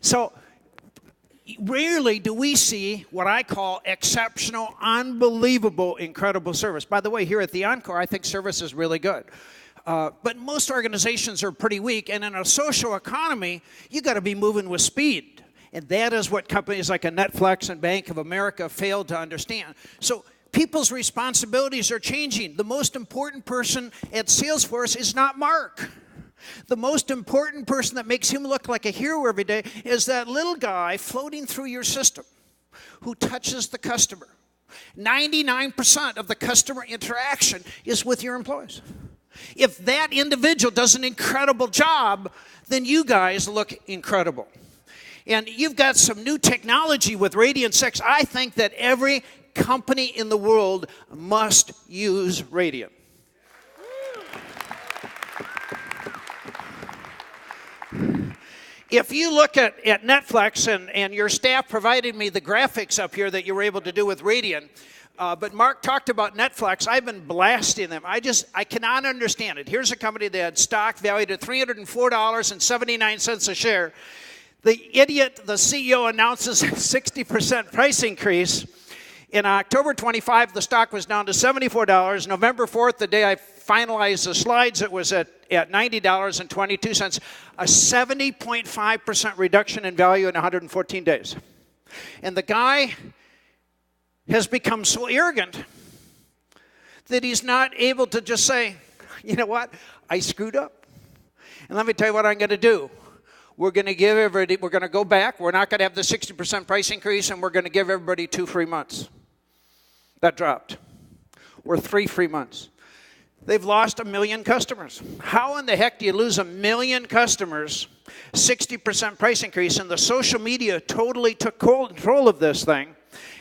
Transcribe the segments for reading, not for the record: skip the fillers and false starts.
So rarely do we see what I call exceptional, unbelievable, incredible service. By the way, here at the Encore, I think service is really good. But most organizations are pretty weak, and in a social economy, you got to be moving with speed. And that is what companies like a Netflix and Bank of America failed to understand. So people's responsibilities are changing. The most important person at Salesforce is not Mark. The most important person that makes him look like a hero every day is that little guy floating through your system who touches the customer. 99% of the customer interaction is with your employees. If that individual does an incredible job, then you guys look incredible. And you've got some new technology with Radiant 6. I think that every company in the world must use Radiant. If you look at Netflix, and your staff provided me the graphics up here that you were able to do with Radiant, but Mark talked about Netflix. I've been blasting them. I cannot understand it. Here's a company that had stock valued at $304.79 a share. The idiot, the CEO, announces a 60% price increase. In October 25, the stock was down to $74. November 4th, the day I finalized the slides, it was at $90.22, a 70.5% reduction in value in 114 days. And the guy has become so arrogant that he's not able to just say, you know what, I screwed up. And let me tell you what I'm going to do. We're going to give everybody, we're going to go back. We're not going to have the 60% price increase, and we're going to give everybody 2 free months. That dropped. Or 3 free months. They've lost 1 million customers. How in the heck do you lose 1 million customers, 60% price increase, and the social media totally took control of this thing,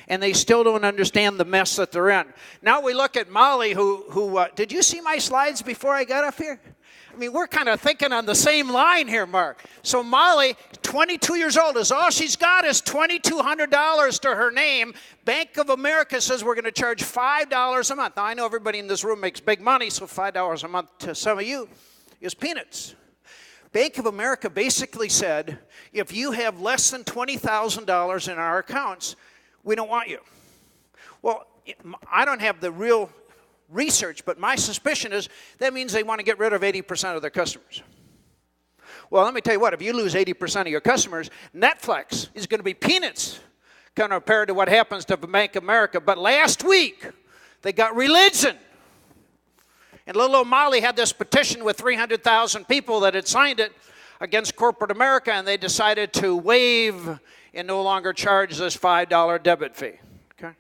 and they still don't understand the mess that they're in? Now we look at Molly, who did you see my slides before I got up here? I mean, we're kind of thinking on the same line here, Mark. So Molly, 22 years old, is all she's got is $2,200 to her name. Bank of America says we're going to charge $5 a month. Now, I know everybody in this room makes big money, so $5 a month to some of you is peanuts. Bank of America basically said, if you have less than $20,000 in our accounts, we don't want you. Well, I don't have the real research, but my suspicion is that means they want to get rid of 80% of their customers. Well, let me tell you what, if you lose 80% of your customers, Netflix is going to be peanuts compared to what happens to Bank of America. But last week, they got religion. And little old Molly had this petition with 300,000 people that had signed it against corporate America, and they decided to waive and no longer charge this $5 debit fee. Okay?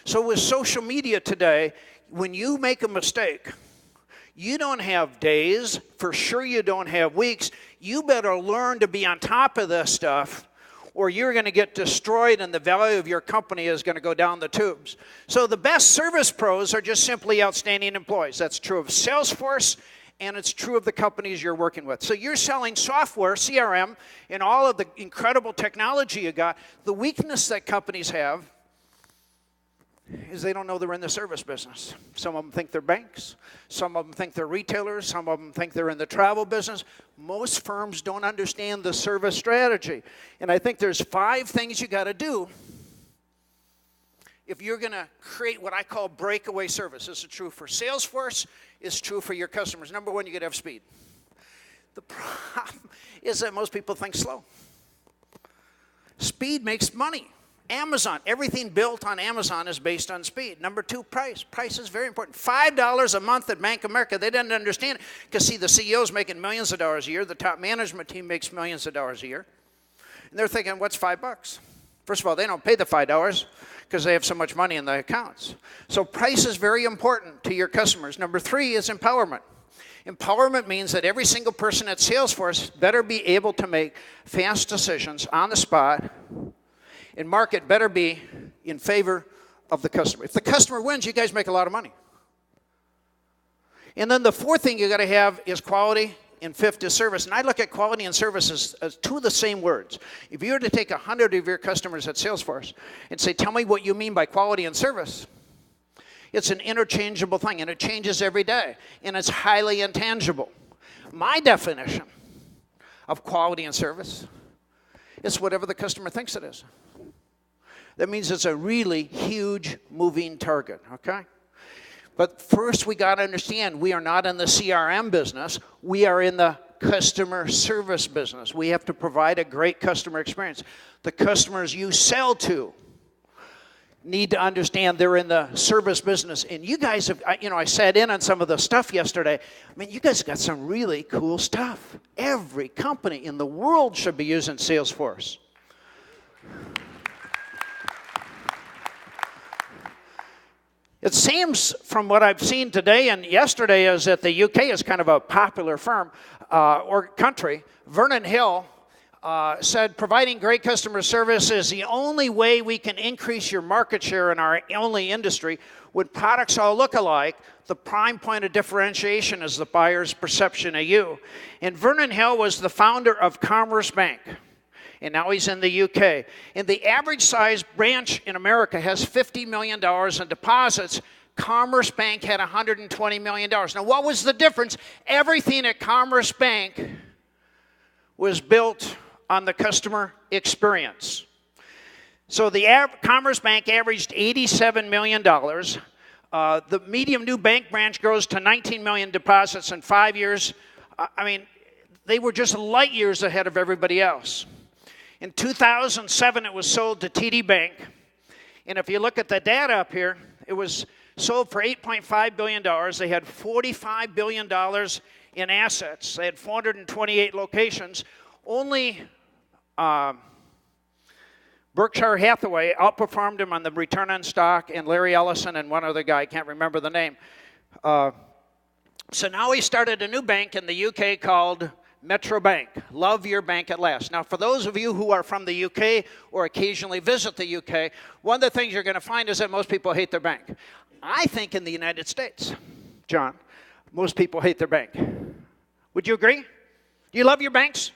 So with social media today, when you make a mistake, you don't have days, for sure you don't have weeks. You better learn to be on top of this stuff, or you're going to get destroyed and the value of your company is going to go down the tubes. So the best service pros are just simply outstanding employees. That's true of Salesforce, and it's true of the companies you're working with. So you're selling software, CRM, and all of the incredible technology you got. The weakness that companies have is they don't know they're in the service business. Some of them think they're banks. Some of them think they're retailers. Some of them think they're in the travel business. Most firms don't understand the service strategy. And I think there's 5 things you got to do if you're going to create what I call breakaway service. This is true for Salesforce. It's true for your customers. Number 1, you got to have speed. The problem is that most people think slow. Speed makes money. Amazon, everything built on Amazon is based on speed. Number 2, price. Price is very important. $5 a month at Bank of America. They didn't understand it because, see, the CEO's making millions of dollars a year. The top management team makes millions of dollars a year. And they're thinking, what's $5? First of all, they don't pay the $5 because they have so much money in the accounts. So price is very important to your customers. Number 3 is empowerment. Empowerment means that every single person at Salesforce better be able to make fast decisions on the spot, and market better be in favor of the customer. If the customer wins, you guys make a lot of money. And then the 4th thing you got to have is quality, and 5th is service. And I look at quality and service as 2 of the same words. If you were to take 100 of your customers at Salesforce and say, tell me what you mean by quality and service, it's an interchangeable thing, and it changes every day, and it's highly intangible. My definition of quality and service It's whatever the customer thinks it is. That means it's a really huge moving target, okay? But first we got to understand we are not in the CRM business. We are in the customer service business. We have to provide a great customer experience. The customers you sell to need to understand they're in the service business. And you guys have, I sat in on some of the stuff yesterday. I mean, you guys got some really cool stuff. Every company in the world should be using Salesforce. It seems from what I've seen today and yesterday is that the UK is kind of a popular firm or country. Vernon Hill said providing great customer service is the only way we can increase your market share in our only industry. When products all look alike, the prime point of differentiation is the buyer's perception of you. And Vernon Hill was the founder of Commerce Bank. And now he's in the UK. And the average size branch in America has $50 million in deposits. Commerce Bank had $120 million. Now, what was the difference? Everything at Commerce Bank was built on the customer experience. So the Commerce Bank averaged $87 million. The medium new bank branch grows to 19 million deposits in 5 years. I mean, they were just light years ahead of everybody else. In 2007, it was sold to TD Bank. And if you look at the data up here, it was sold for $8.5 billion. They had $45 billion in assets. They had 428 locations. Only Berkshire Hathaway outperformed them on the return on stock, and Larry Ellison and one other guy, I can't remember the name. So now he started a new bank in the UK called Metro Bank. Love your bank at last. Now, for those of you who are from the UK or occasionally visit the UK, one of the things you're going to find is that most people hate their bank. I think in the United States, John, most people hate their bank. Would you agree? Do you love your banks?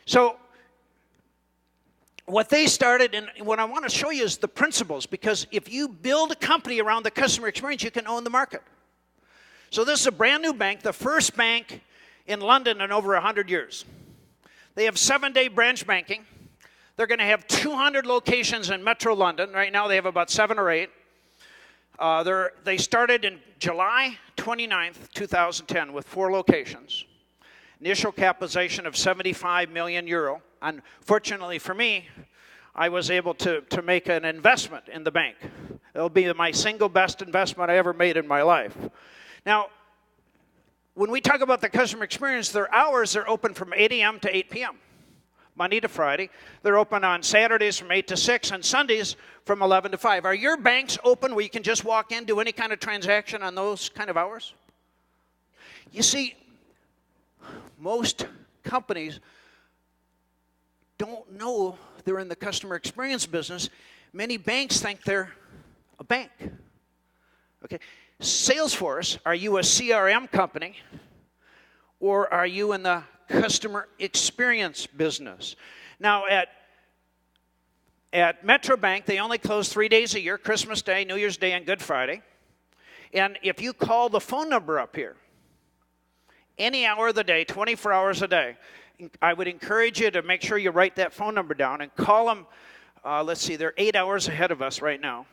So, what they started, and what I want to show you is the principles, because if you build a company around the customer experience, you can own the market. So this is a brand new bank, the first bank in London in over 100 years. They have 7-day branch banking. They're going to have 200 locations in Metro London. Right now they have about 7 or 8. They started in July 29th, 2010 with 4 locations. Initial capitalization of 75 million euro. Unfortunately for me, I was able to make an investment in the bank. It'll be my single best investment I ever made in my life. Now, when we talk about the customer experience, their hours are open from 8 a.m. to 8 p.m., Monday to Friday. They're open on Saturdays from 8 to 6 and Sundays from 11 to 5. Are your banks open where you can just walk in, do any kind of transaction on those kind of hours? You see, most companies don't know they're in the customer experience business. Many banks think they're a bank. Okay. Salesforce, are you a CRM company or are you in the customer experience business? Now at Metro Bank, they only close 3 days a year, Christmas Day, New Year's Day, and Good Friday. And if you call the phone number up here, any hour of the day, 24 hours a day, I would encourage you to make sure you write that phone number down and call them. Let's see, they're 8 hours ahead of us right now.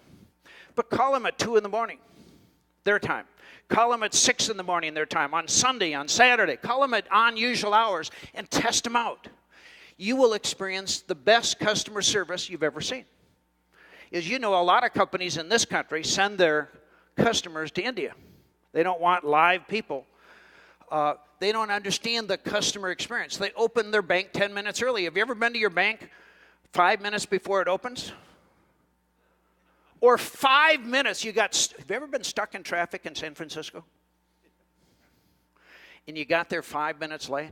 But call them at 2 in the morning. Their time. Call them at 6 in the morning, their time. On Sunday, on Saturday. Call them at unusual hours and test them out. You will experience the best customer service you've ever seen. As you know, a lot of companies in this country send their customers to India. They don't want live people. They don't understand the customer experience. They open their bank 10 minutes early. Have you ever been to your bank 5 minutes before it opens? Or 5 minutes, have you ever been stuck in traffic in San Francisco? And you got there 5 minutes late?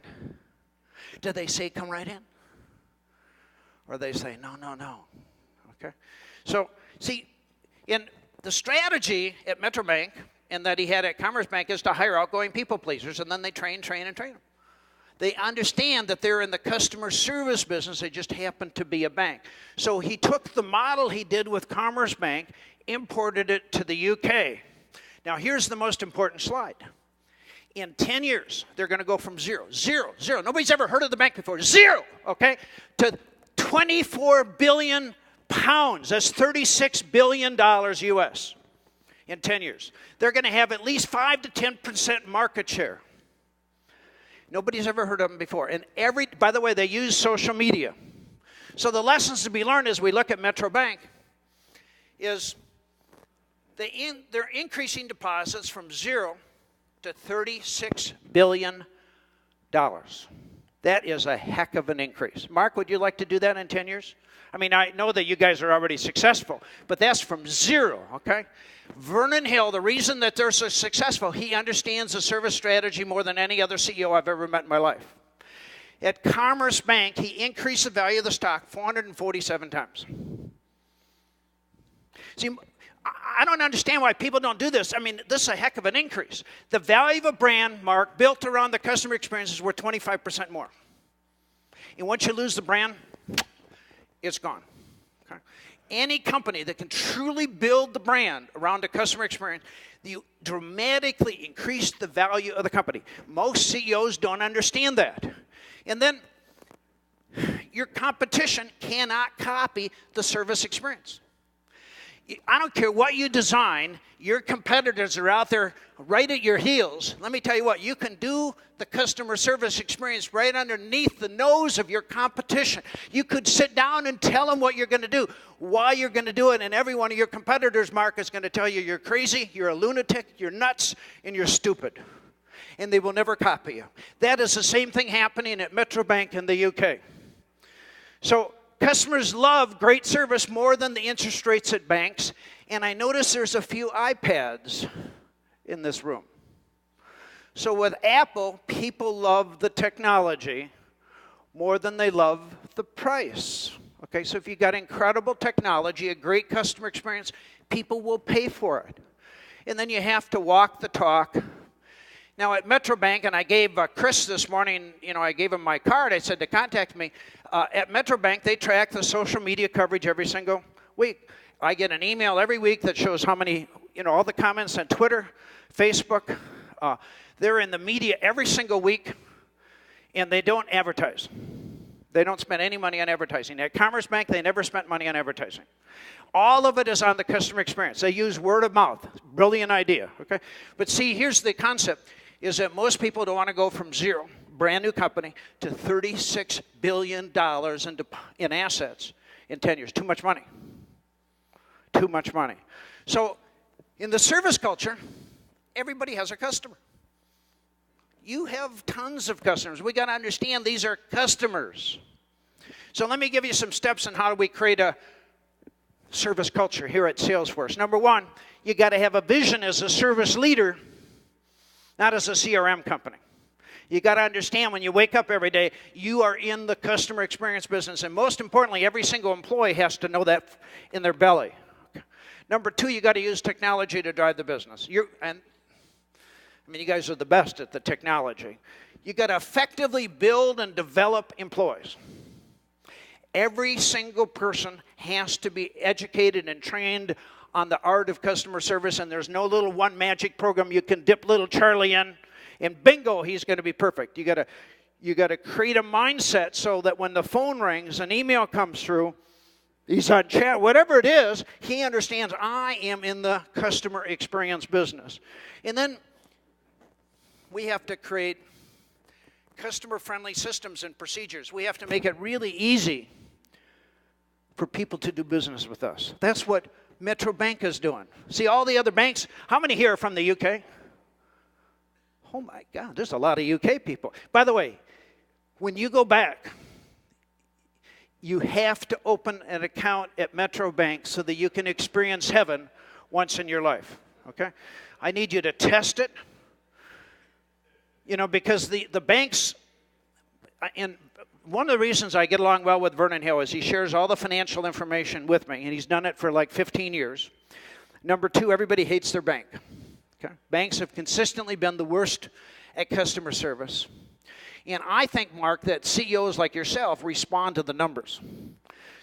Did they say, come right in? Or they say, no. Okay? So, see, in the strategy at Metro Bank and that he had at Commerce Bank is to hire outgoing people pleasers, and then they train them. They understand that they're in the customer service business. They just happen to be a bank. So he took the model he did with Commerce Bank, imported it to the UK. Now here's the most important slide. In 10 years, they're going to go from zero. Nobody's ever heard of the bank before. Zero, okay, to 24 billion pounds. That's $36 billion U.S. in 10 years. They're going to have at least 5 to 10% market share. Nobody's ever heard of them before. And by the way, they use social media. So the lessons to be learned as we look at Metro Bank is they're increasing deposits from zero to $36 billion. That is a heck of an increase. Mark, would you like to do that in 10 years? I mean, I know that you guys are already successful, but that's from zero, okay? Vernon Hill, the reason that they're so successful, he understands the service strategy more than any other CEO I've ever met in my life. At Commerce Bank, he increased the value of the stock 447 times. See, I don't understand why people don't do this. I mean, this is a heck of an increase. The value of a brand, Mark, built around the customer experience is worth 25% more. And once you lose the brand, it's gone. Okay? Any company that can truly build the brand around the customer experience, you dramatically increase the value of the company. Most CEOs don't understand that. And then your competition cannot copy the service experience. I don't care what you design, your competitors are out there right at your heels. Let me tell you what, you can do the customer service experience right underneath the nose of your competition. You could sit down and tell them what you're going to do, why you're going to do it, and every one of your competitors, Mark, is going to tell you you're crazy, you're a lunatic, you're nuts, and you're stupid. And they will never copy you. That is the same thing happening at Metro Bank in the UK. So customers love great service more than the interest rates at banks. And I notice there's a few iPads in this room. So with Apple, people love the technology more than they love the price. Okay, so if you've got incredible technology, a great customer experience, people will pay for it. And then you have to walk the talk. Now at Metro Bank, and I gave Chris this morning, I gave him my card. I said to contact me. At Metro Bank, they track the social media coverage every single week. I get an email every week that shows how many, all the comments on Twitter, Facebook. They're in the media every single week, and they don't advertise. They don't spend any money on advertising. At Commerce Bank, they never spent money on advertising. All of it is on the customer experience. They use word of mouth. Brilliant idea, okay? But see, here's the concept, is that most people don't want to go from zero, brand new company, to $36 billion in assets in 10 years. Too much money. Too much money. So in the service culture, everybody has a customer. You have tons of customers. We got to understand these are customers. So let me give you some steps on how do we create a service culture here at Salesforce. Number one, you got to have a vision as a service leader, not as a CRM company. You got to understand when you wake up every day, you are in the customer experience business. And most importantly, every single employee has to know that in their belly. Number two, you got to use technology to drive the business. You guys are the best at the technology. You got to effectively build and develop employees. Every single person has to be educated and trained on the art of customer service, and there's no little one magic program you can dip little Charlie in, and bingo, he's going to be perfect. You got to create a mindset so that when the phone rings, an email comes through, he's on chat, whatever it is, he understands I am in the customer experience business. And then we have to create customer-friendly systems and procedures. We have to make it really easy for people to do business with us. That's what Metro Bank is doing. See, all the other banks, how many here are from the UK? Oh my God, there's a lot of UK people. By the way, when you go back, you have to open an account at Metro Bank so that you can experience heaven once in your life, okay? I need you to test it, because the banks, and one of the reasons I get along well with Vernon Hill is he shares all the financial information with me, and he's done it for like 15 years. Number two, everybody hates their bank. Okay? Banks have consistently been the worst at customer service. And I think, Mark, that CEOs like yourself respond to the numbers.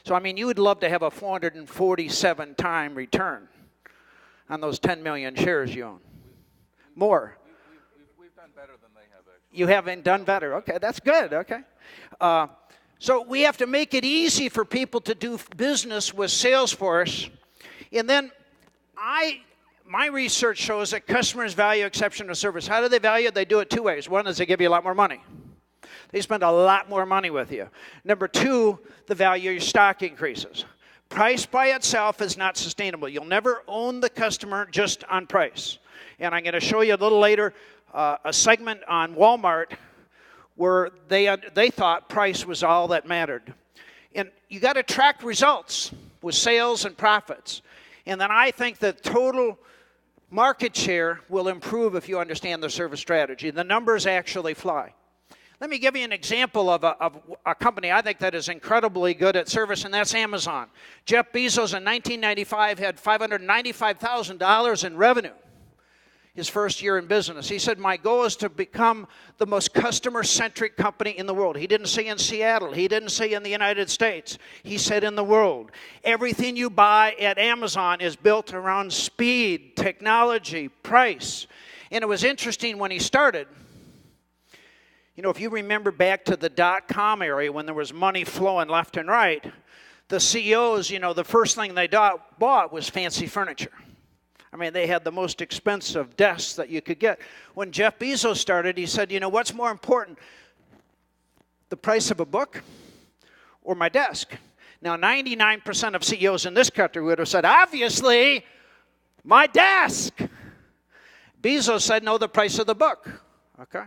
So, you would love to have a 447-time return on those 10 million shares you own. More. We've done better You haven't done better. Okay, that's good. Okay. So we have to make it easy for people to do business with Salesforce. And then my research shows that customers value exceptional service. How do they value it? They do it two ways. One is they give you a lot more money. They spend a lot more money with you. Number two, the value of your stock increases. Price by itself is not sustainable. You'll never own the customer just on price. And I'm going to show you a little later a segment on Walmart where they thought price was all that mattered. And you got to track results with sales and profits. And then I think that total market share will improve if you understand the service strategy. The numbers actually fly. Let me give you an example of a company I think that is incredibly good at service, and that's Amazon. Jeff Bezos in 1995 had $595,000 in revenue his first year in business. He said, my goal is to become the most customer-centric company in the world. He didn't say in Seattle. He didn't say in the United States. He said in the world. Everything you buy at Amazon is built around speed, technology, price. And it was interesting when he started. You know, if you remember back to the dot-com area when there was money flowing left and right, the CEOs, you know, the first thing they bought was fancy furniture. I mean, they had the most expensive desks that you could get. When Jeff Bezos started, he said, you know, what's more important, the price of a book or my desk? Now, 99% of CEOs in this country would have said, obviously, my desk. Bezos said, no, the price of the book. Okay?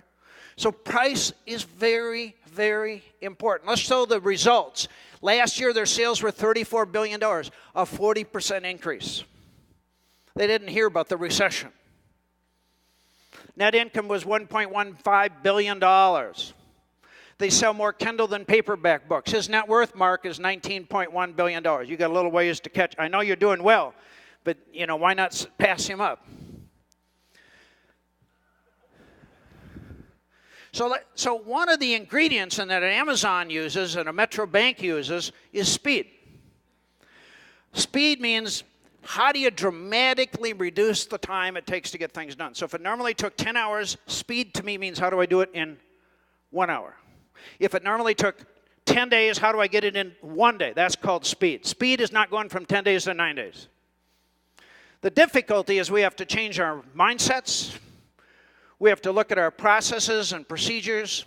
So price is very, very important. Let's show the results. Last year, their sales were $34 billion, a 40% increase. They didn't hear about the recession. Net income was $1.15 billion. They sell more Kindle than paperback books. His net worth, Mark, is $19.1 billion. You got a little ways to catch. I know you're doing well, but, you know, why not pass him up? So one of the ingredients that an Amazon uses and a Metro Bank uses is speed. Speed means how do you dramatically reduce the time it takes to get things done? So if it normally took 10 hours, speed to me means how do I do it in 1 hour? If it normally took 10 days, how do I get it in 1 day? That's called speed. Speed is not going from 10 days to 9 days. The difficulty is we have to change our mindsets. We have to look at our processes and procedures.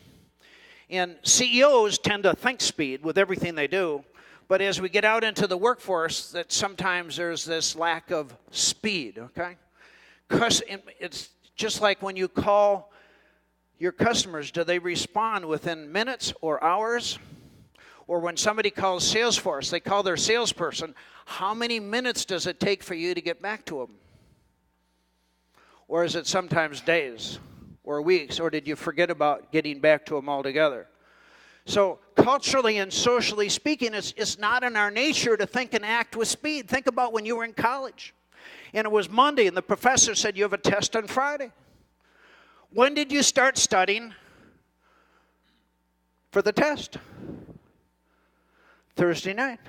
And CEOs tend to think speed with everything they do. But as we get out into the workforce, that sometimes there's this lack of speed, okay? It's just like when you call your customers, do they respond within minutes or hours? Or when somebody calls Salesforce, they call their salesperson, how many minutes does it take for you to get back to them? Or is it sometimes days or weeks? Or did you forget about getting back to them altogether? So culturally and socially speaking, it's not in our nature to think and act with speed. Think about when you were in college. And it was Monday, and the professor said, you have a test on Friday. When did you start studying for the test? Thursday night.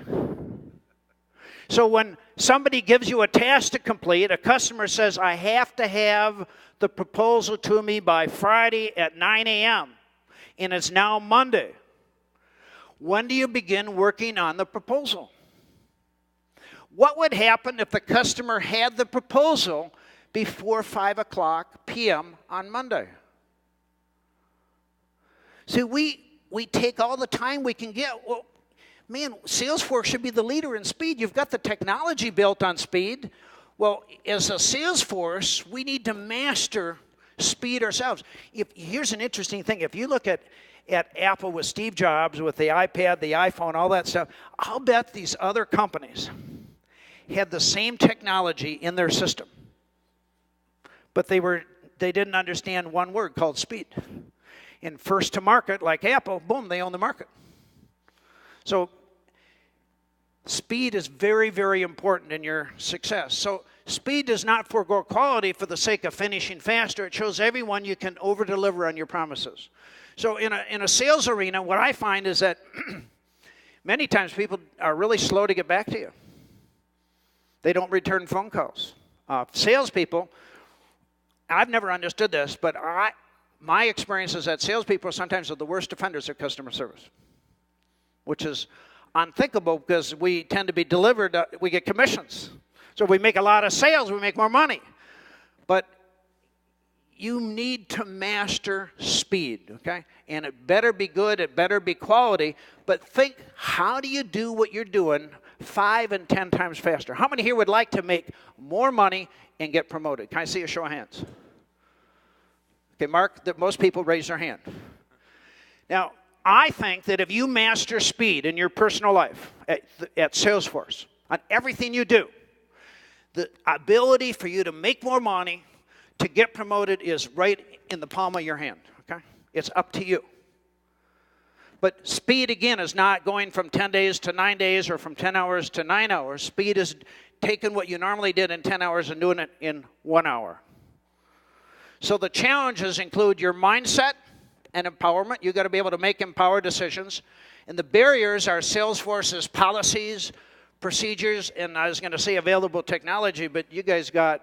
So when somebody gives you a task to complete, a customer says, I have to have the proposal to me by Friday at 9 a.m., and it's now Monday. When do you begin working on the proposal? What would happen if the customer had the proposal before 5 o'clock p.m. on Monday? See, we take all the time we can get. Well, man, Salesforce should be the leader in speed. You've got the technology built on speed. Well, as a Salesforce, we need to master speed ourselves. Here's an interesting thing. If you look at Apple with Steve Jobs, with the iPad, the iPhone, all that stuff, I'll bet these other companies had the same technology in their system. But they didn't understand one word called speed. And first to market, like Apple, boom, they own the market. So speed is very, very important in your success. So speed does not forego quality for the sake of finishing faster. It shows everyone you can over-deliver on your promises. So in a sales arena, what I find is that many times people are really slow to get back to you. They don't return phone calls. Salespeople, I've never understood this, but my experience is that salespeople sometimes are the worst offenders of customer service, which is unthinkable because we tend to be delivered, we get commissions. So if we make a lot of sales, we make more money. But you need to master speed, okay? And it better be good, it better be quality, but think, how do you do what you're doing 5 and 10 times faster? How many here would like to make more money and get promoted? Can I see a show of hands? Okay, Mark, that most people raise their hand. Now, I think that if you master speed in your personal life at Salesforce, on everything you do, the ability for you to make more money, to get promoted is right in the palm of your hand, okay? It's up to you. But speed, again, is not going from 10 days to 9 days or from 10 hours to 9 hours. Speed is taking what you normally did in 10 hours and doing it in 1 hour. So the challenges include your mindset and empowerment. You've got to be able to make empowered decisions. And the barriers are Salesforce's policies, procedures, and I was going to say available technology, but you guys got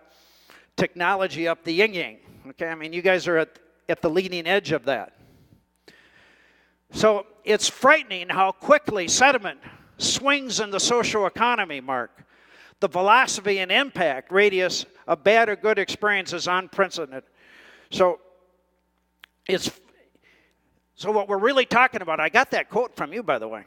technology up the yin-yang. Okay, I mean, you guys are at the leading edge of that. So it's frightening how quickly sentiment swings in the social economy, Mark. The velocity and impact radius of bad or good experience is unprecedented. So what we're really talking about, I got that quote from you, by the way.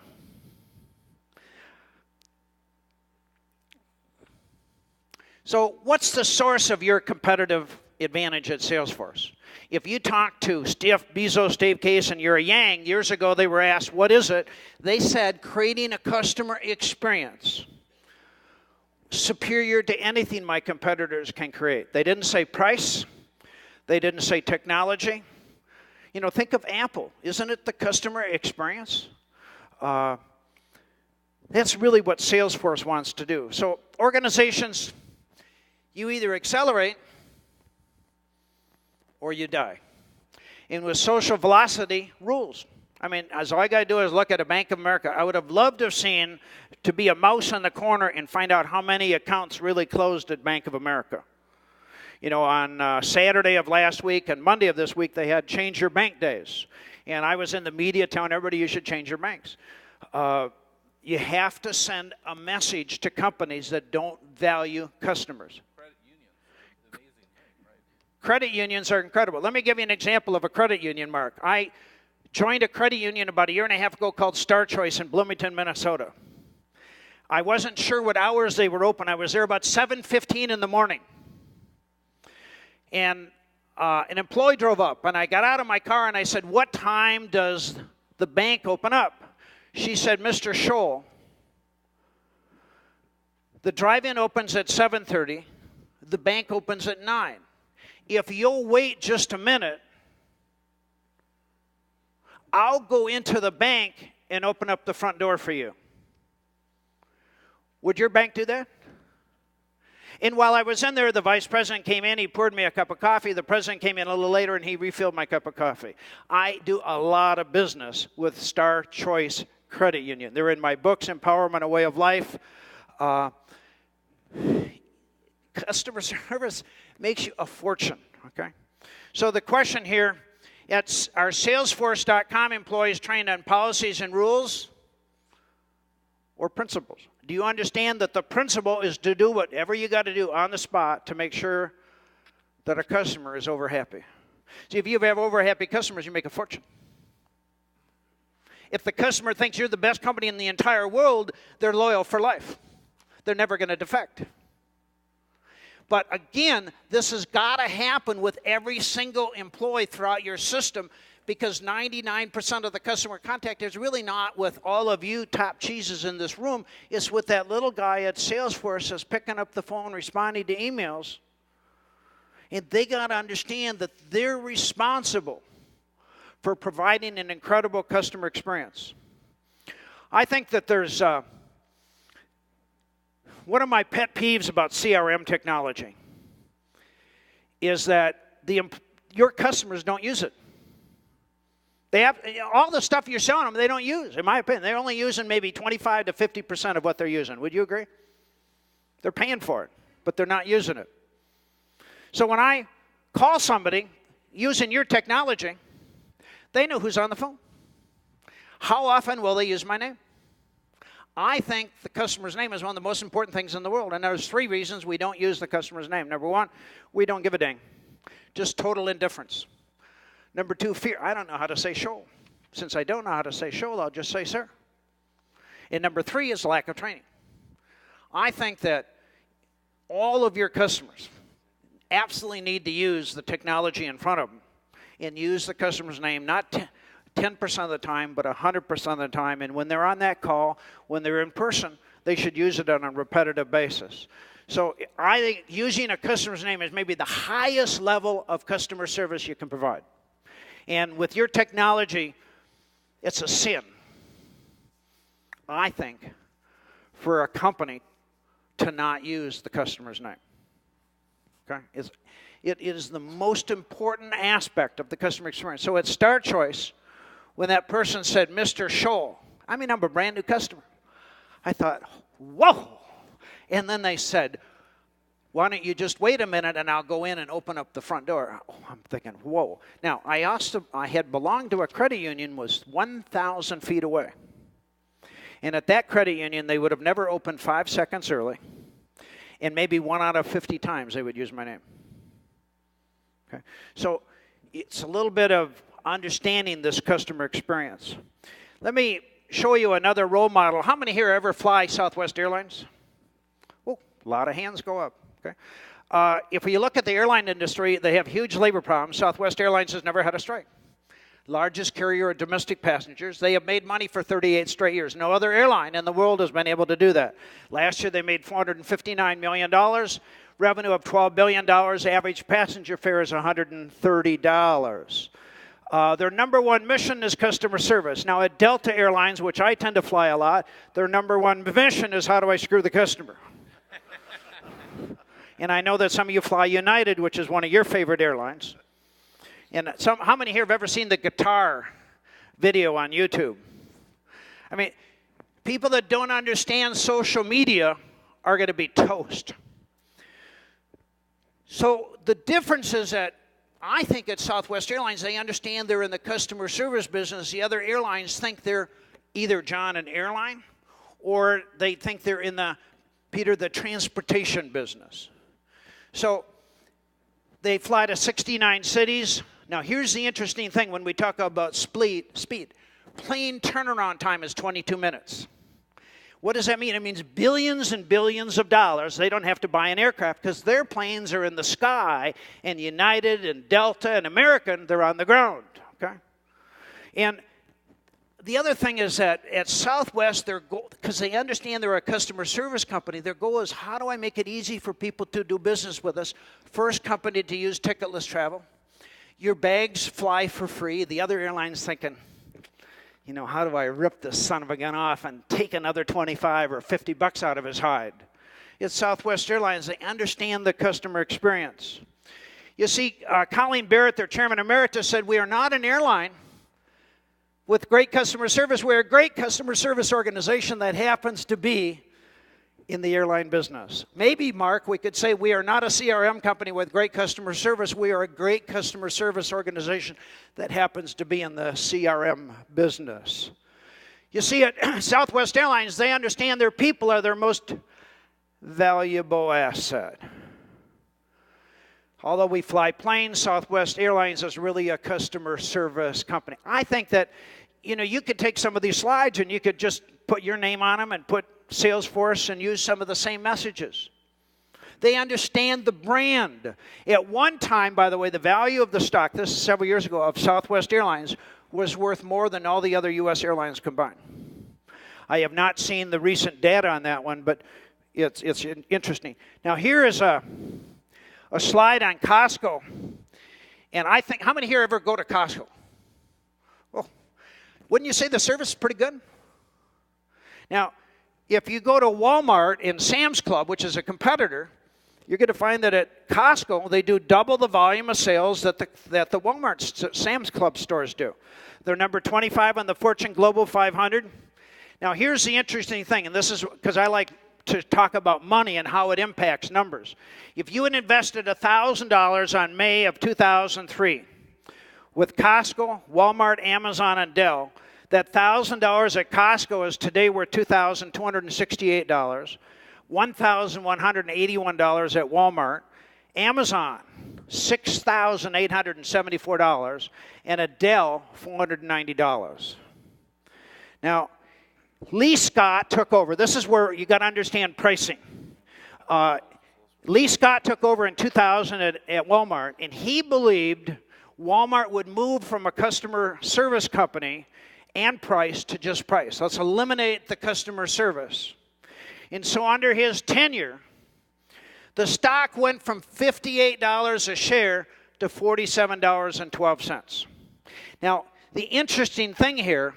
So what's the source of your competitive advantage at Salesforce? If you talk to Jeff Bezos, Dave Case, and you're a Yang, years ago they were asked, what is it? They said, creating a customer experience superior to anything my competitors can create. They didn't say price. They didn't say technology. You know, think of Apple. Isn't it the customer experience? That's really what Salesforce wants to do. So organizations, you either accelerate or you die. And with social velocity, rules. I mean, as all I got to do is look at a Bank of America. I would have loved to have seen to be a mouse in the corner and find out how many accounts really closed at Bank of America. You know, on Saturday of last week and Monday of this week, they had change your bank days. And I was in the media telling everybody you should change your banks. You have to send a message to companies that don't value customers. Credit unions, it's an amazing thing, right? Credit unions are incredible. Let me give you an example of a credit union, Mark. I joined a credit union about 1.5 years ago called Star Choice in Bloomington, Minnesota. I wasn't sure what hours they were open. I was there about 7:15 in the morning. And an employee drove up, and I got out of my car, and I said, what time does the bank open up? She said, Mr. Scholl, the drive-in opens at 7:30. The bank opens at 9. If you'll wait just a minute, I'll go into the bank and open up the front door for you. Would your bank do that? And while I was in there, the vice president came in. He poured me a cup of coffee. The president came in a little later, and he refilled my cup of coffee. I do a lot of business with Star Choice Credit Union. They're in my books, Empowerment, A Way of Life. Customer service makes you a fortune, okay? So the question here, are Salesforce.com employees trained on policies and rules or principles? Do you understand that the principle is to do whatever you got to do on the spot to make sure that a customer is over happy? See, if you have over happy customers, you make a fortune. If the customer thinks you're the best company in the entire world, they're loyal for life. They're never going to defect. But again, this has got to happen with every single employee throughout your system, because 99% of the customer contact is really not with all of you top cheeses in this room. It's with that little guy at Salesforce that's picking up the phone, responding to emails. And they got to understand that they're responsible for providing an incredible customer experience. I think that there's one of my pet peeves about CRM technology is that your customers don't use it. They have all the stuff you're selling them, they don't use, in my opinion. They're only using maybe 25 to 50% of what they're using. Would you agree? They're paying for it, but they're not using it. So when I call somebody, using your technology, they know who's on the phone. How often will they use my name? I think the customer's name is one of the most important things in the world, and there's 3 reasons we don't use the customer's name. Number 1, we don't give a dang. Just total indifference. Number 2, fear. I don't know how to say show. Since I don't know how to say show, I'll just say sir. And number 3 is lack of training. I think that all of your customers absolutely need to use the technology in front of them and use the customer's name, not 10% of the time, but 100% of the time. And when they're on that call, when they're in person, they should use it on a repetitive basis. So I think using a customer's name is maybe the highest level of customer service you can provide. And with your technology, it's a sin, I think, for a company to not use the customer's name. Okay? It is the most important aspect of the customer experience. So at Star Choice, when that person said, Mr. Scholl, I'm a brand new customer. I thought, whoa. And then they said, why don't you just wait a minute and I'll go in and open up the front door. Oh, I'm thinking, whoa. Now, I had belonged to a credit union, was 1,000 feet away. And at that credit union, they would have never opened 5 seconds early. And maybe 1 out of 50 times they would use my name. Okay? So it's a little bit of understanding this customer experience. Let me show you another role model. How many here ever fly Southwest Airlines? Oh, a lot of hands go up. Okay. If you look at the airline industry, they have huge labor problems. Southwest Airlines has never had a strike. Largest carrier of domestic passengers. They have made money for 38 straight years. No other airline in the world has been able to do that. Last year they made $459 million, revenue of $12 billion, average passenger fare is $130. Their number 1 mission is customer service. Now at Delta Airlines, which I tend to fly a lot, their number 1 mission is how do I screw the customer? And I know that some of you fly United, which is one of your favorite airlines. And how many here have ever seen the guitar video on YouTube? I mean, people that don't understand social media are going to be toast. So the difference is that I think at Southwest Airlines, they understand they're in the customer service business. The other airlines think they're either, John, an airline, or they think they're in the, Peter, the transportation business. So they fly to 69 cities. Now, here's the interesting thing when we talk about speed. Plane turnaround time is 22 minutes. What does that mean? It means billions and billions of dollars. They don't have to buy an aircraft because their planes are in the sky, and United and Delta and American, they're on the ground. Okay? And the other thing is that at Southwest, their goal, because they understand they're a customer service company, their goal is how do I make it easy for people to do business with us? First company to use ticketless travel. Your bags fly for free. The other airline's thinking, how do I rip this son of a gun off and take another 25 or 50 bucks out of his hide? At Southwest Airlines, they understand the customer experience. You see, Colleen Barrett, their chairman emeritus, said, we are not an airline with great customer service. We're a great customer service organization that happens to be in the airline business. Maybe, Mark, we could say we are not a CRM company with great customer service. We are a great customer service organization that happens to be in the CRM business. You see, at Southwest Airlines, they understand their people are their most valuable asset. Although we fly planes, Southwest Airlines is really a customer service company. I think that, you could take some of these slides and you could just put your name on them and put Salesforce and use some of the same messages. They understand the brand. At one time, by the way, the value of the stock, this is several years ago, of Southwest Airlines was worth more than all the other U.S. airlines combined. I have not seen the recent data on that one, but it's interesting. Now, here is a slide on Costco. And I think, how many here ever go to Costco? Well, wouldn't you say the service is pretty good? Now, if you go to Walmart and Sam's Club, which is a competitor, you're going to find that at Costco, they do double the volume of sales that the Walmart Sam's Club stores do. They're number 25 on the Fortune Global 500. Now, here's the interesting thing, and this is because I like to talk about money and how it impacts numbers. If you had invested $1,000 on May of 2003, with Costco, Walmart, Amazon, and Dell. That $1,000 at Costco is today worth $2,268, $1,181 at Walmart, Amazon, $6,874, and at Dell, $490. Now, Lee Scott took over. This is where you got to understand pricing. Lee Scott took over in 2000 at Walmart, and he believed Walmart would move from a customer service company and price to just price. Let's eliminate the customer service. And so under his tenure, the stock went from $58 a share to $47.12. Now, the interesting thing here,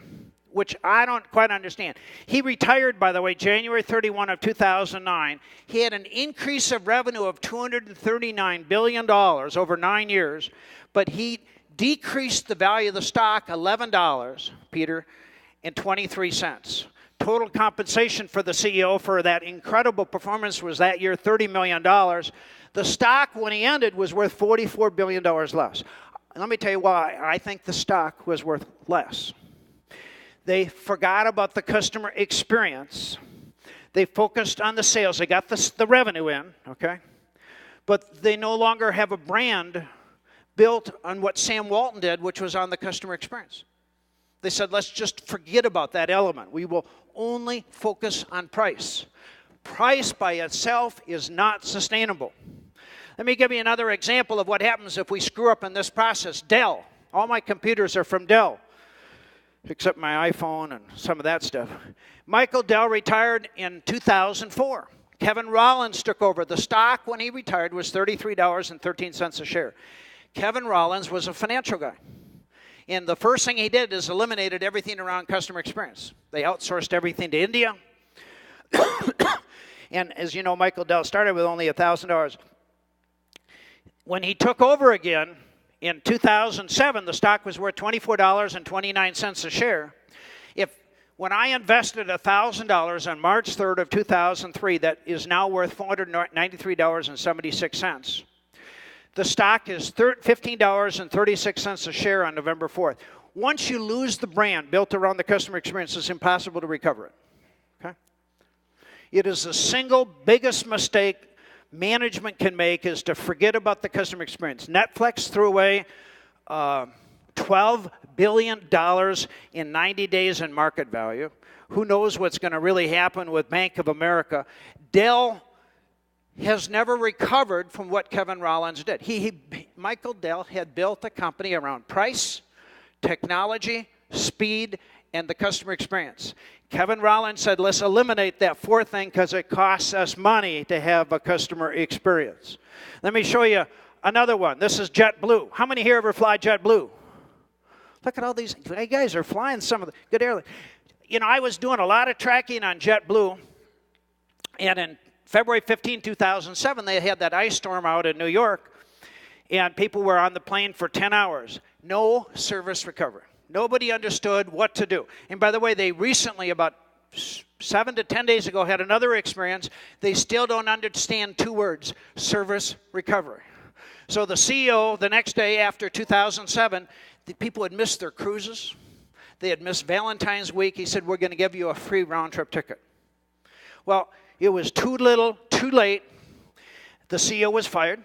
which I don't quite understand, he retired, by the way, January 31 of 2009. He had an increase of revenue of $239 billion over 9 years, but he decreased the value of the stock $11, Peter, and 23 cents. Total compensation for the CEO for that incredible performance was that year $30 million. The stock, when he ended, was worth $44 billion less. Let me tell you why I think the stock was worth less. They forgot about the customer experience. They focused on the sales. They got the revenue in, okay? But they no longer have a brand built on what Sam Walton did, which was on the customer experience. They said, let's just forget about that element. We will only focus on price. Price by itself is not sustainable. Let me give you another example of what happens if we screw up in this process. Dell. All my computers are from Dell, except my iPhone and some of that stuff. Michael Dell retired in 2004. Kevin Rollins took over. The stock when he retired was $33.13 a share. Kevin Rollins was a financial guy. And the first thing he did is eliminated everything around customer experience. They outsourced everything to India. And as you know, Michael Dell started with only $1,000. When he took over again in 2007, the stock was worth $24.29 a share. When I invested $1,000 on March 3rd of 2003, that is now worth $493.76. The stock is $15.36 a share on November 4th. Once you lose the brand built around the customer experience, it's impossible to recover it. Okay? It is the single biggest mistake management can make is to forget about the customer experience. Netflix threw away $12 billion in 90 days in market value. Who knows what's going to really happen with Bank of America? Dell has never recovered from what Kevin Rollins did. Michael Dell had built a company around price, technology, speed, and the customer experience. Kevin Rollins said, let's eliminate that fourth thing because it costs us money to have a customer experience. Let me show you another one. This is JetBlue. How many here ever fly JetBlue? Look at all these. You guys are flying some of the good airlines. You know, I was doing a lot of tracking on JetBlue, and in February 15, 2007, they had that ice storm out in New York, and people were on the plane for 10 hours. No service recovery. Nobody understood what to do. And by the way, they recently, about 7 to 10 days ago, had another experience. They still don't understand two words: service recovery. So the CEO, the next day after 2007, the people had missed their cruises. They had missed Valentine's week. He said, we're going to give you a free round-trip ticket. Well, it was too little, too late. The CEO was fired.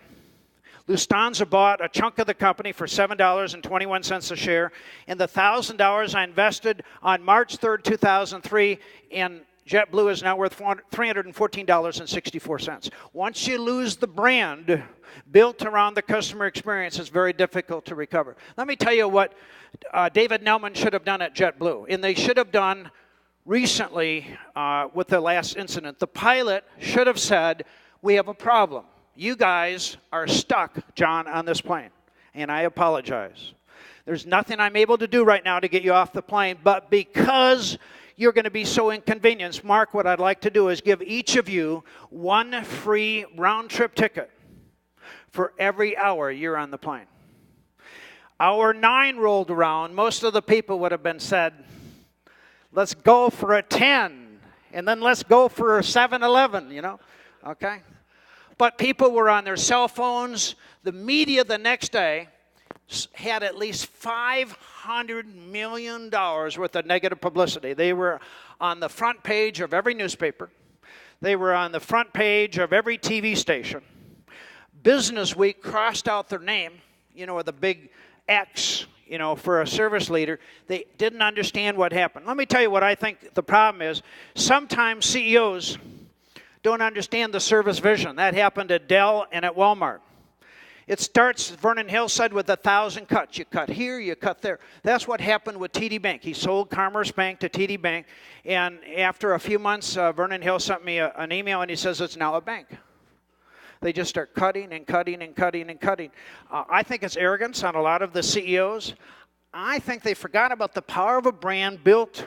Lufthansa bought a chunk of the company for $7.21 a share. And the $1,000 I invested on March 3rd, 2003 in JetBlue is now worth $314.64. Once you lose the brand built around the customer experience, it's very difficult to recover. Let me tell you what David Nelman should have done at JetBlue. And they should have done recently with the last incident. The pilot should have said, we have a problem. You guys are stuck, John, on this plane. And I apologize. There's nothing I'm able to do right now to get you off the plane. But because you're going to be so inconvenienced, Mark, what I'd like to do is give each of you one free round-trip ticket for every hour you're on the plane. Hour 9 rolled around. Most of the people would have been said, let's go for a 10, and then let's go for a 7-Eleven, you know, okay? But people were on their cell phones. The media the next day had at least $500 million worth of negative publicity. They were on the front page of every newspaper. They were on the front page of every TV station. Business Week crossed out their name, with a big X, for a service leader. They didn't understand what happened. Let me tell you what I think the problem is. Sometimes CEOs don't understand the service vision. That happened at Dell and at Walmart. It starts, Vernon Hill said, with 1,000 cuts. You cut here, you cut there. That's what happened with TD Bank. He sold Commerce Bank to TD Bank, and after a few months, Vernon Hill sent me an email, and he says it's now a bank. They just start cutting and cutting and cutting and cutting. I think it's arrogance on a lot of the CEOs. I think they forgot about the power of a brand built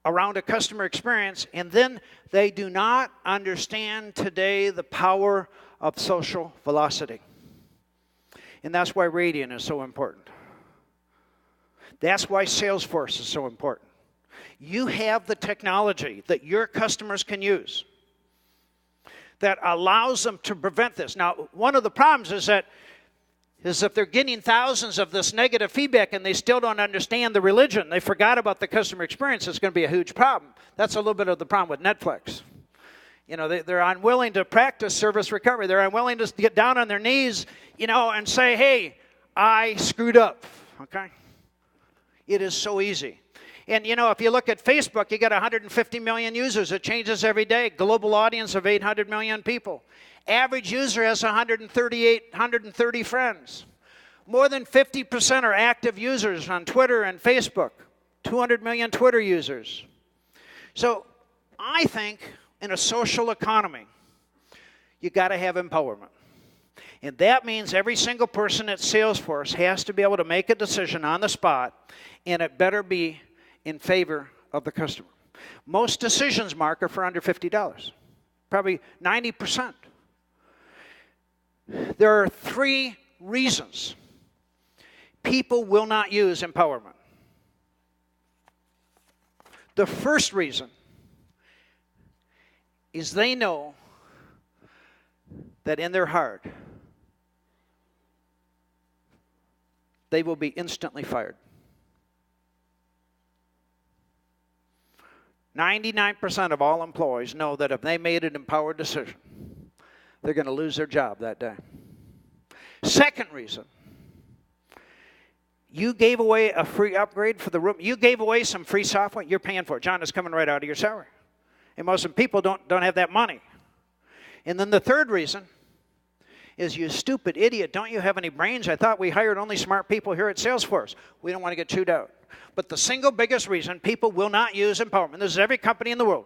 around a customer experience, and then they do not understand today the power of social velocity. And that's why Radiant is so important. That's why Salesforce is so important. You have the technology that your customers can use that allows them to prevent this. Now, one of the problems is if they're getting thousands of this negative feedback and they still don't understand the religion, they forgot about the customer experience, it's going to be a huge problem. That's a little bit of the problem with Netflix. They're unwilling to practice service recovery. They're unwilling to get down on their knees, and say, hey, I screwed up, okay? It is so easy. And, if you look at Facebook, you got 150 million users. It changes every day. Global audience of 800 million people. Average user has 130 friends. More than 50% are active users on Twitter and Facebook. 200 million Twitter users. So I think in a social economy, you got to have empowerment. And that means every single person at Salesforce has to be able to make a decision on the spot, and it better be in favor of the customer. Most decisions, Mark, are for under $50. Probably 90%. There are 3 reasons people will not use empowerment. The first reason is they know that in their heart they will be instantly fired. 99% of all employees know that if they made an empowered decision, they're going to lose their job that day. Second reason, you gave away a free upgrade for the room. You gave away some free software. You're paying for it. John, it's coming right out of your salary. And most people don't have that money. And then the third reason is, you stupid idiot, don't you have any brains? I thought we hired only smart people here at Salesforce. We don't want to get chewed out. But the single biggest reason people will not use empowerment, this is every company in the world,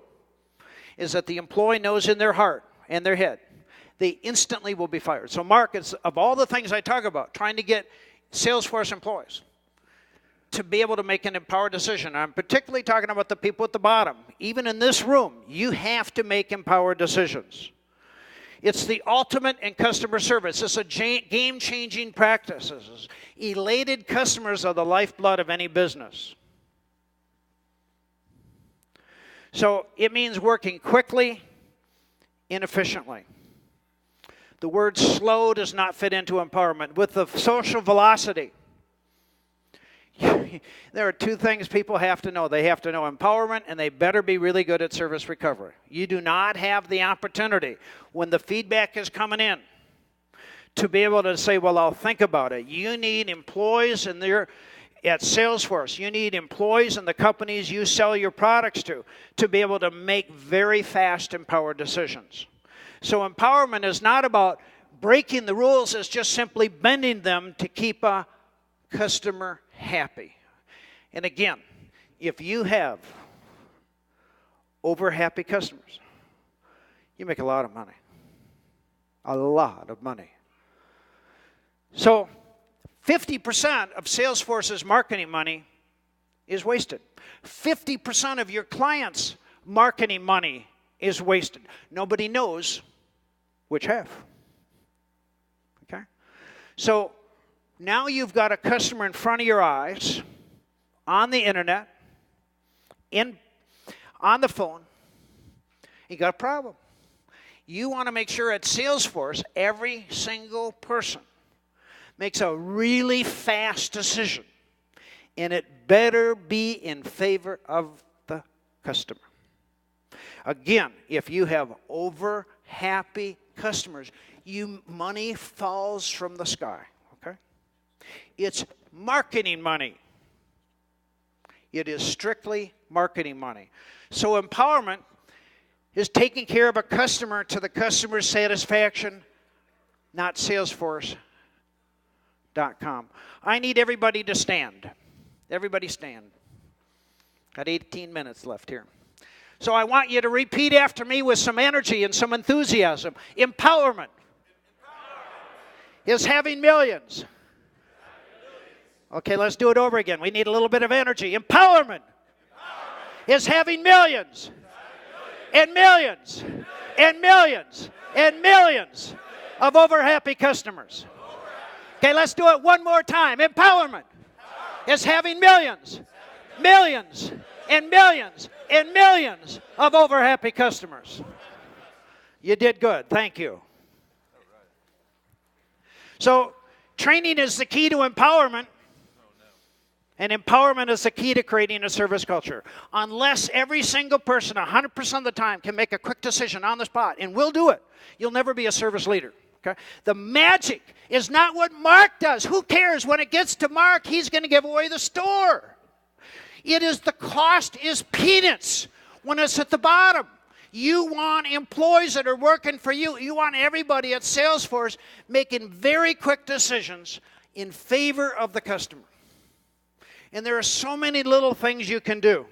is that the employee knows in their heart and their head they instantly will be fired. So Mark, it's, of all the things I talk about, trying to get Salesforce employees to be able to make an empowered decision. I'm particularly talking about the people at the bottom. Even in this room, you have to make empowered decisions. It's the ultimate in customer service. It's a game-changing practice. Elated customers are the lifeblood of any business. So it means working quickly and efficiently. The word slow does not fit into empowerment. With the social velocity, there are 2 things people have to know. They have to know empowerment, and they better be really good at service recovery. You do not have the opportunity, when the feedback is coming in, to be able to say, well, I'll think about it. You need employees at Salesforce. You need employees in the companies you sell your products to be able to make very fast, empowered decisions. So empowerment is not about breaking the rules. It's just simply bending them to keep a customer happy. And again, if you have over happy customers, you make a lot of money. A lot of money. So 50% of Salesforce's marketing money is wasted. 50% of your clients' marketing money is wasted. Nobody knows which half. Okay? So now you've got a customer in front of your eyes, on the internet, on the phone. You got a problem. You want to make sure at Salesforce, every single person makes a really fast decision, and it better be in favor of the customer. Again, if you have over happy customers, money falls from the sky, okay? It's marketing money. It is strictly marketing money. So empowerment is taking care of a customer to the customer's satisfaction, not Salesforce.com. I need everybody to stand. Everybody stand. Got 18 minutes left here. So I want you to repeat after me with some energy and some enthusiasm. Empowerment is having millions. Okay, let's do it over again. We need a little bit of energy. Empowerment is having millions and millions and millions and millions of over-happy customers. Okay, let's do it one more time. Empowerment is having millions, millions and millions and millions of over-happy customers. You did good. Thank you. So, training is the key to empowerment. And empowerment is the key to creating a service culture. Unless every single person 100% of the time can make a quick decision on the spot, and will do it, you'll never be a service leader. Okay? The magic is not what Mark does. Who cares? When it gets to Mark, he's going to give away the store. It is the cost is peanuts when it's at the bottom. You want employees that are working for you. You want everybody at Salesforce making very quick decisions in favor of the customer. And there are so many little things you can do.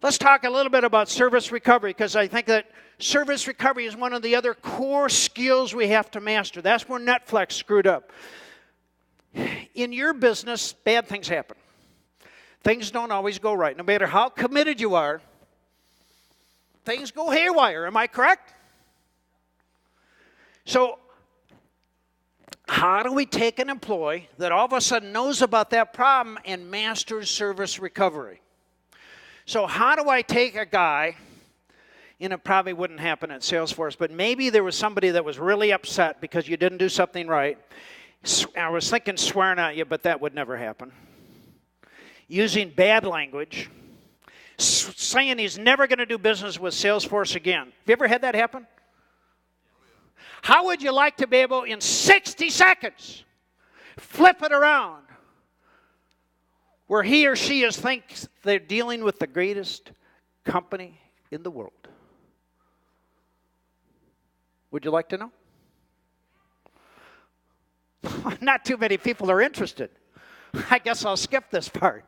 Let's talk a little bit about service recovery, because I think that service recovery is one of the other core skills we have to master. That's where Netflix screwed up. In your business, bad things happen. Things don't always go right. No matter how committed you are, things go haywire. Am I correct? So, how do we take an employee that all of a sudden knows about that problem and masters service recovery? So how do I take a guy, and it probably wouldn't happen at Salesforce, but maybe there was somebody that was really upset because you didn't do something right. I was thinking swearing at you, but that would never happen. Using bad language, saying he's never going to do business with Salesforce again. Have you ever had that happen? How would you like to be able, in 60 seconds, flip it around where he or she thinks they're dealing with the greatest company in the world? Would you like to know? Not too many people are interested. I guess I'll skip this part.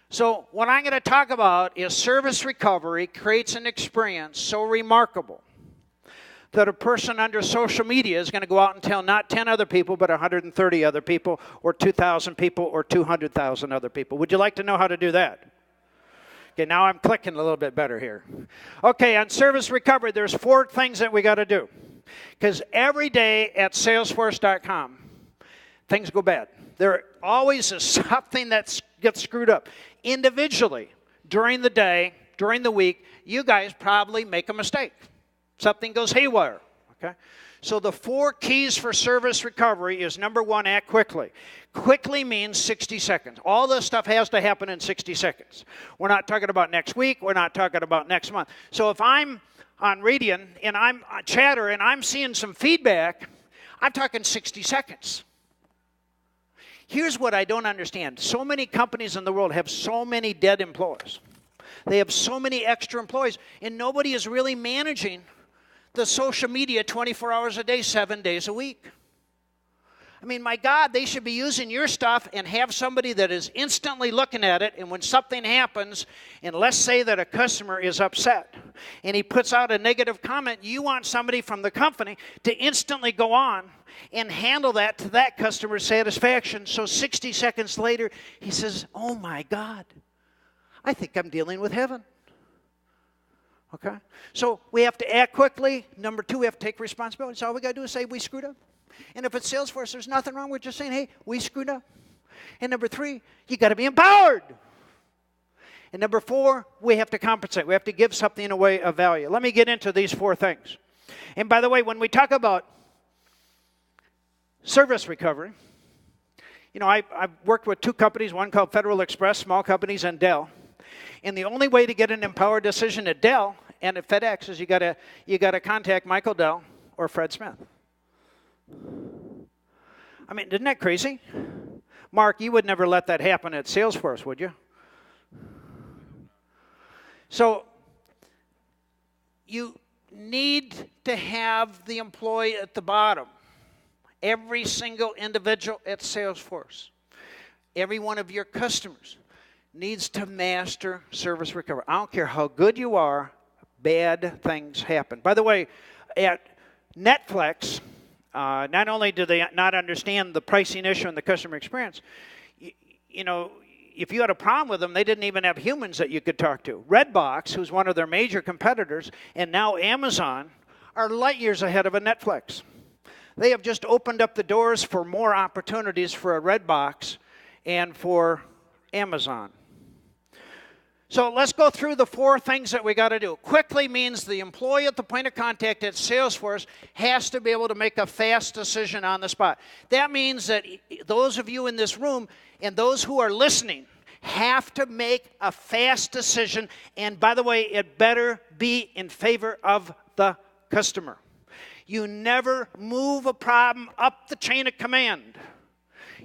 So what I'm going to talk about is service recovery creates an experience so remarkable that a person under social media is going to go out and tell not 10 other people, but 130 other people, or 2,000 people, or 200,000 other people. Would you like to know how to do that? Okay, now I'm clicking a little bit better here. Okay, on service recovery, there's 4 things that we got to do. Because every day at Salesforce.com, things go bad. There always is something that gets screwed up. Individually, during the day, during the week, you guys probably make a mistake. Something goes haywire, okay? So the 4 keys for service recovery is, number 1, act quickly. Quickly means 60 seconds. All this stuff has to happen in 60 seconds. We're not talking about next week. We're not talking about next month. So if I'm on Radian and I'm on Chatter and I'm seeing some feedback, I'm talking 60 seconds. Here's what I don't understand. So many companies in the world have so many dead employees. They have so many extra employees, and nobody is really managing the social media 24 hours a day, 7 days a week. I mean, my God, they should be using your stuff and have somebody that is instantly looking at it, and when something happens, and let's say that a customer is upset, and he puts out a negative comment, you want somebody from the company to instantly go on and handle that to that customer's satisfaction. So 60 seconds later, he says, oh my God, I think I'm dealing with heaven. Okay? So we have to act quickly. Number 2, we have to take responsibility. So all we got to do is say we screwed up. And if it's Salesforce, there's nothing wrong with just saying, hey, we screwed up. And number 3, you got to be empowered. And number 4, we have to compensate. We have to give something away of value. Let me get into these 4 things. And by the way, when we talk about service recovery, you know, I've worked with two companies, one called Federal Express, small companies, and Dell. And the only way to get an empowered decision at Dell and at FedEx is you gotta contact Michael Dell or Fred Smith. I mean, isn't that crazy? Mark, you would never let that happen at Salesforce, would you? So you need to have the employee at the bottom. Every single individual at Salesforce, every one of your customers needs to master service recovery. I don't care how good you are, bad things happen. By the way, at Netflix, not only do they not understand the pricing issue and the customer experience, you know, if you had a problem with them, they didn't even have humans that you could talk to. Redbox, who's one of their major competitors, and now Amazon, are light years ahead of a Netflix. They have just opened up the doors for more opportunities for a Redbox and for Amazon. So let's go through the 4 things that we got to do. Quickly means the employee at the point of contact at Salesforce has to be able to make a fast decision on the spot. That means that those of you in this room and those who are listening have to make a fast decision. And by the way, it better be in favor of the customer. You never move a problem up the chain of command.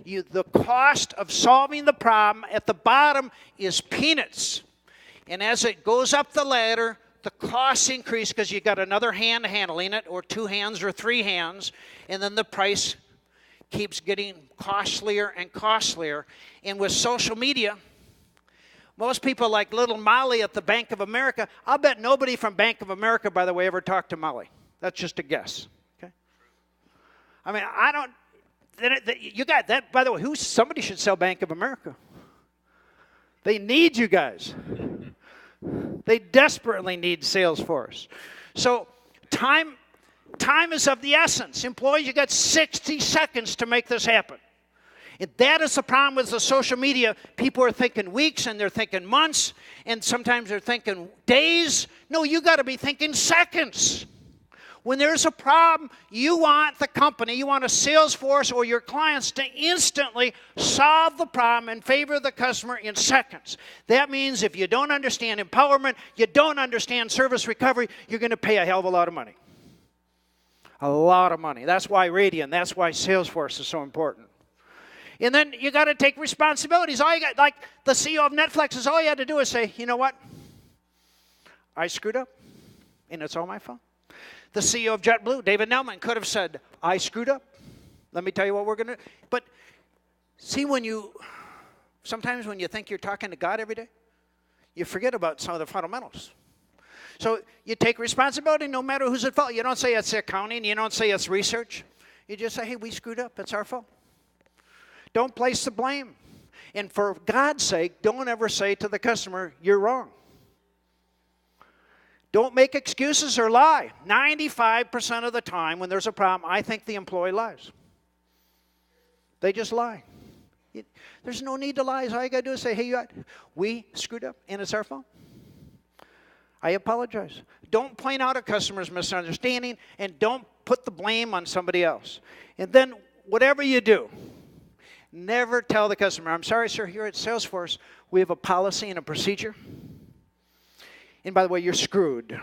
The cost of solving the problem at the bottom is peanuts. And as it goes up the ladder, the costs increase because you got another hand handling it, or 2 hands or 3 hands, and then the price keeps getting costlier and costlier. And with social media, most people like little Molly at the Bank of America. I'll bet nobody from Bank of America, by the way, ever talked to Molly. That's just a guess. Okay. I mean, I don't. You got that. By the way, somebody should sell Bank of America. They need you guys. They desperately need Salesforce. So time is of the essence. Employees, you got 60 seconds to make this happen. And that is the problem with the social media. People are thinking weeks and they're thinking months, and sometimes they're thinking days. No, you got to be thinking seconds. When there's a problem, you want the company, you want a Salesforce or your clients to instantly solve the problem in favor of the customer in seconds. That means if you don't understand empowerment, you don't understand service recovery, you're going to pay a hell of a lot of money. A lot of money. That's why Radian, that's why Salesforce is so important. And then you got to take responsibilities. All you got, like the CEO of Netflix, is all you had to do is say, you know what? I screwed up, and it's all my fault. The CEO of JetBlue, David Nelman, could have said, I screwed up. Let me tell you what we're going to do. But see, sometimes when you think you're talking to God every day, you forget about some of the fundamentals. So you take responsibility no matter who's at fault. You don't say it's accounting. You don't say it's research. You just say, hey, we screwed up. It's our fault. Don't place the blame. And for God's sake, don't ever say to the customer, you're wrong. Don't make excuses or lie. 95% of the time when there's a problem, I think the employee lies. They just lie. There's no need to lie. All you got to do is say, hey, we screwed up and it's our fault. I apologize. Don't point out a customer's misunderstanding, and don't put the blame on somebody else. And then whatever you do, never tell the customer, I'm sorry, sir, here at Salesforce, we have a policy and a procedure. And by the way, you're screwed.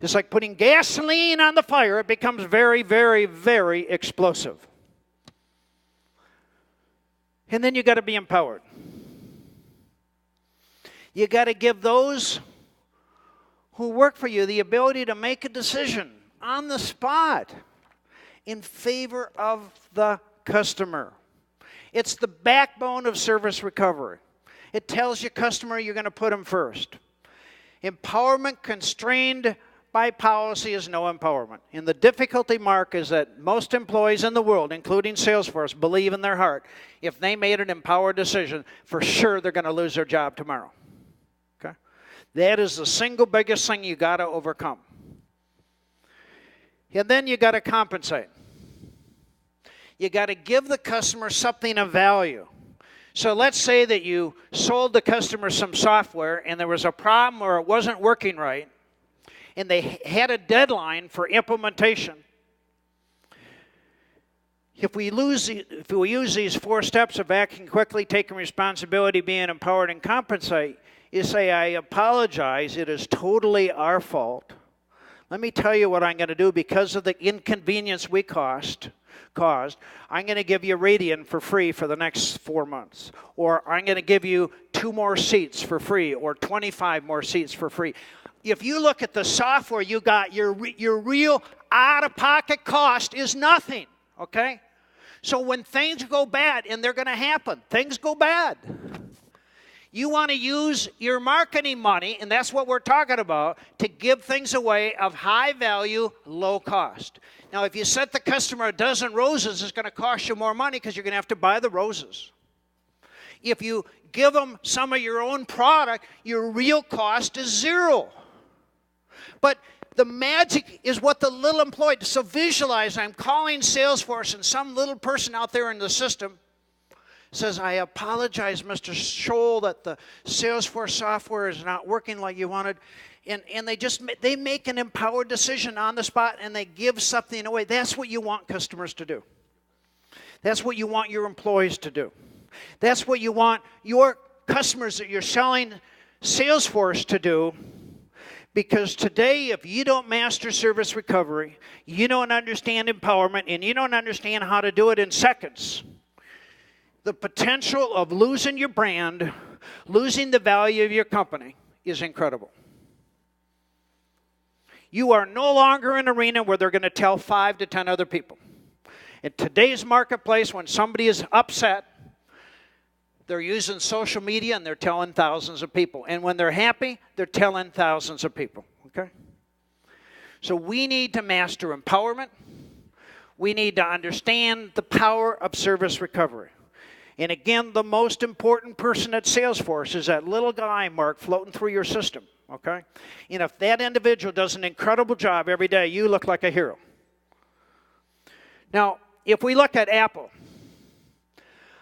It's like putting gasoline on the fire. It becomes very, very, very explosive. And then you got to be empowered. You got to give those who work for you the ability to make a decision on the spot in favor of the customer. It's the backbone of service recovery. It tells your customer you're going to put them first. Empowerment constrained by policy is no empowerment. And the difficulty, Mark, is that most employees in the world, including Salesforce, believe in their heart if they made an empowered decision, for sure they're going to lose their job tomorrow. Okay? That is the single biggest thing you got to overcome. And then you got to compensate. You got to give the customer something of value. So let's say that you sold the customer some software and there was a problem or it wasn't working right, and they had a deadline for implementation. If we use these 4 steps of acting quickly, taking responsibility, being empowered, and compensate, you say, I apologize, it is totally our fault. Let me tell you what I'm going to do because of the inconvenience we caused. I'm going to give you Radian for free for the next 4 months. Or I'm going to give you 2 more seats for free or 25 more seats for free. If you look at the software you got, your real out-of-pocket cost is nothing, okay? So when things go bad, and they're going to happen, things go bad. You want to use your marketing money, and that's what we're talking about, to give things away of high value, low cost. Now, if you set the customer a dozen roses, it's going to cost you more money because you're going to have to buy the roses. If you give them some of your own product, your real cost is 0. But the magic is what the little employee, so visualize, I'm calling Salesforce, and some little person out there in the system says, I apologize, Mr. Scholl, that the Salesforce software is not working like you wanted. And they make an empowered decision on the spot, and they give something away. That's what you want customers to do. That's what you want your employees to do. That's what you want your customers that you're selling Salesforce to do. Because today, if you don't master service recovery, you don't understand empowerment, and you don't understand how to do it in seconds, the potential of losing your brand, losing the value of your company is incredible. You are no longer in an arena where they're going to tell 5 to 10 other people. In today's marketplace, when somebody is upset, they're using social media and they're telling thousands of people. And when they're happy, they're telling thousands of people. Okay? So we need to master empowerment. We need to understand the power of service recovery. And again, the most important person at Salesforce is that little guy, Mark, floating through your system, okay? And if that individual does an incredible job every day, you look like a hero. Now, if we look at Apple,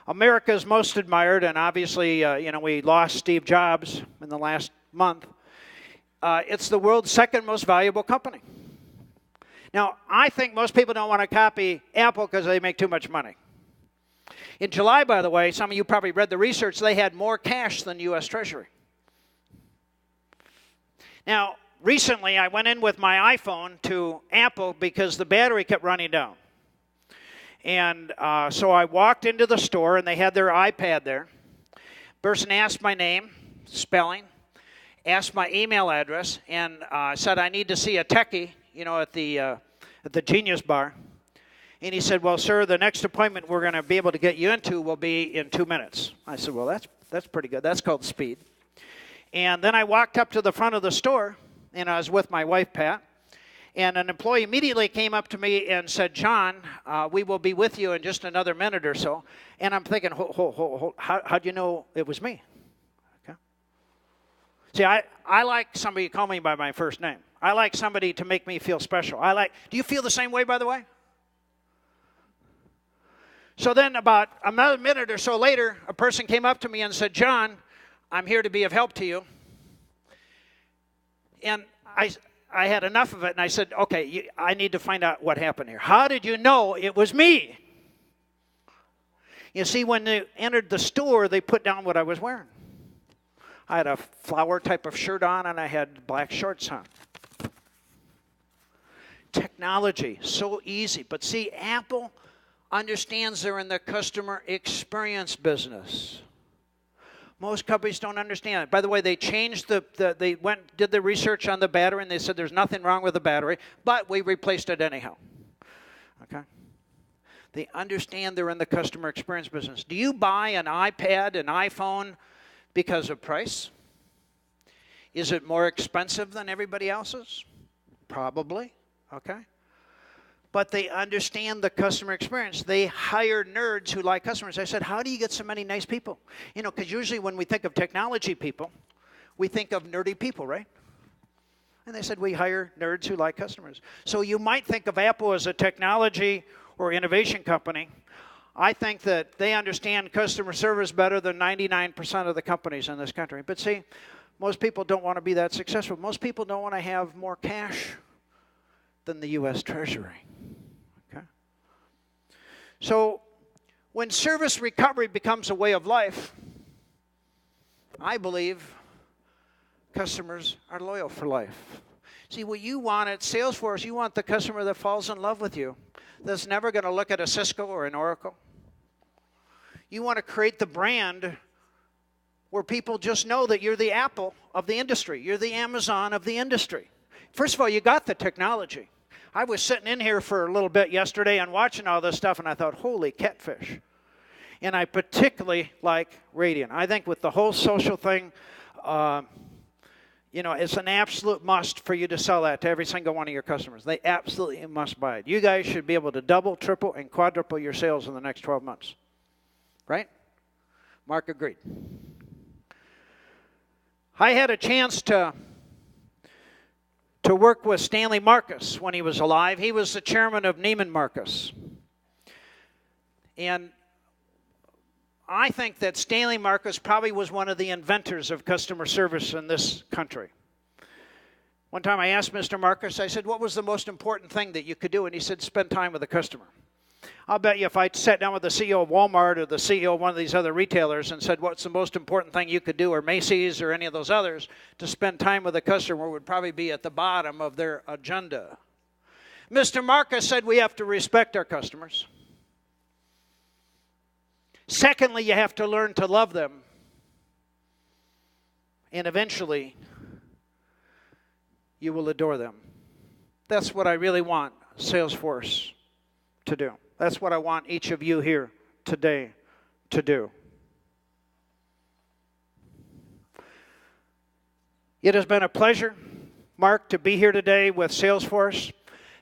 America's most admired, and obviously, we lost Steve Jobs in the last month. It's the world's 2nd most valuable company. Now, I think most people don't want to copy Apple because they make too much money. In July, by the way, some of you probably read the research, they had more cash than U.S. Treasury. Now, recently I went in with my iPhone to Apple because the battery kept running down. And so I walked into the store, and they had their iPad there. Person asked my name, spelling, asked my email address, and said, I need to see a techie, at the Genius Bar. And he said, well, sir, the next appointment we're going to be able to get you into will be in 2 minutes. I said, well, that's pretty good. That's called speed. And then I walked up to the front of the store, and I was with my wife, Pat. And an employee immediately came up to me and said, John, we will be with you in just another minute or so. And I'm thinking, hold. How'd you know it was me? Okay. See, I like somebody to call me by my first name. I like somebody to make me feel special. Do you feel the same way, by the way? So then about another minute or so later, a person came up to me and said, John, I'm here to be of help to you. And I had enough of it, and I said, okay, I need to find out what happened here. How did you know it was me? You see, when they entered the store, they put down what I was wearing. I had a flower type of shirt on, and I had black shorts on. Technology, so easy. But see, Apple understands they're in the customer experience business. Most companies don't understand it. By the way, they changed did the research on the battery, and they said there's nothing wrong with the battery, but we replaced it anyhow. Okay? They understand they're in the customer experience business. Do you buy an iPad, an iPhone because of price? Is it more expensive than everybody else's? Probably. Okay? But they understand the customer experience. They hire nerds who like customers. I said, how do you get so many nice people? Because usually when we think of technology people, we think of nerdy people, right? And they said, we hire nerds who like customers. So you might think of Apple as a technology or innovation company. I think that they understand customer service better than 99% of the companies in this country. But see, Most people don't want to be that successful. Most people don't want to have more cash than the U.S. Treasury. Okay? So when service recovery becomes a way of life, I believe customers are loyal for life. See, what you want at Salesforce, you want the customer that falls in love with you, that's never going to look at a Cisco or an Oracle. You want to create the brand where people just know that you're the Apple of the industry. You're the Amazon of the industry. First of all, you got the technology. I was sitting in here for a little bit yesterday and watching all this stuff, and I thought, holy catfish. And I particularly like Radian. I think with the whole social thing, it's an absolute must for you to sell that to every single one of your customers. They absolutely must buy it. You guys should be able to double, triple, and quadruple your sales in the next 12 months. Right? Mark agreed. I had a chance to work with Stanley Marcus when he was alive. He was the chairman of Neiman Marcus. And I think that Stanley Marcus probably was one of the inventors of customer service in this country. One time I asked Mr. Marcus, I said, what was the most important thing that you could do? And he said, spend time with the customer. I'll bet you if I sat down with the CEO of Walmart or the CEO of one of these other retailers and said, what's the most important thing you could do, or Macy's or any of those others, to spend time with the customer would probably be at the bottom of their agenda. Mr. Marcus said we have to respect our customers. Secondly, you have to learn to love them. And eventually, you will adore them. That's what I really want Salesforce to do. That's what I want each of you here today to do. It has been a pleasure, Mark, to be here today with Salesforce.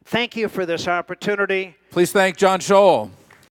Thank you for this opportunity. Please thank John Scholl.